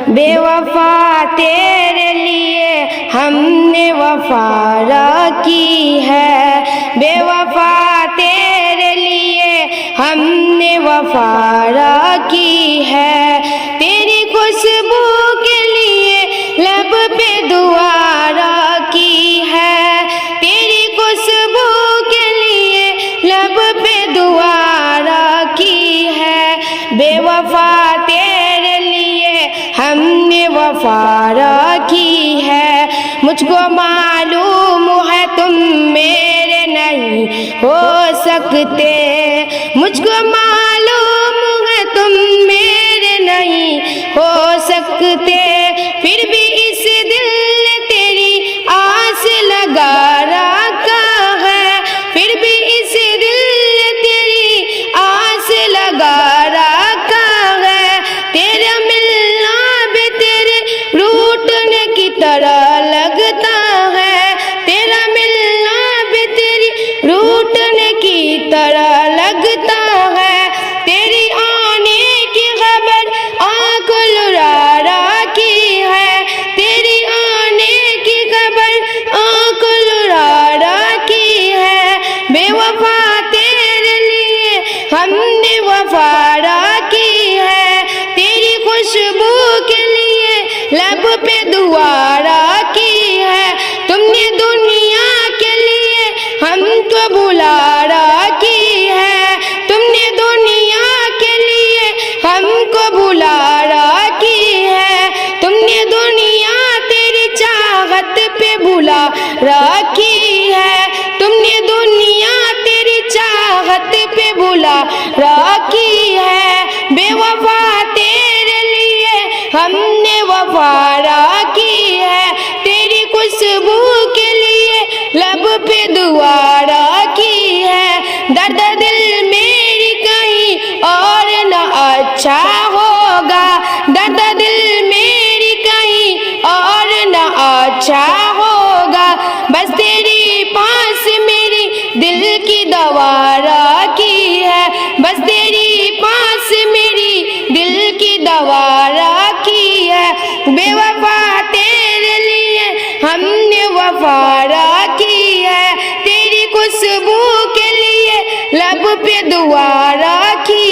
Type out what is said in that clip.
बेवफा तेरे लिए हमने वफा रखी है, बेवफा तेरे लिए हमने वफा रखी है। तेरी खुशबू के लिए लब पे दुआ रखी है, तेरी खुशबू के लिए लब पे दुआ रखी है। बेवफा तेरे लिए हमने वफा रखी है। मुझको मालूम है तुम मेरे नहीं हो सकते, मुझको मालूम है तुम मेरे नहीं हो सकते। फिर भी इस दिल ने तेरी आस लगा रखा है, फिर भी इस दिल ने तेरी आस लगा रखा है। तेरा मिलना भी तेरे रूठने की तरह लगता है, तेरा मिलना भी तेरी रूठने की तरह लगता है। तेरी आने की खबर आँख लुरा रखी है, तेरी आने की खबर आँख लुरा रखी है। बेवफा तेरे लिए हमने वफा रखी है, तेरी खुशबू के लिए लब पे दुआ रखी है। तुमने दुनिया के लिए हमको बुला रखी है, तुमने दुनिया के लिए हमको बुला रखी है। तुमने दुनिया तेरी चाहत पे बुला रखी है, तुमने दुनिया तेरी चाहत पे बुला रखी है। बेवफा तेरे लिए हमने वफा रखी है, तेरी खुशबू के लिए लब पे दुआ रखी है। दर्द दिल मेरी कहीं और न अच्छा होगा, दर्द दिल मेरी कहीं और न अच्छा होगा। बस तेरी पास मेरी दिल की दवा रखी है, बस तेरी पास मेरी दिल की दवा रखी है। बेवफा तेरे लिए हमने वफा रखी है, तेरी खुशबू के लिए लब पे दुआ रखी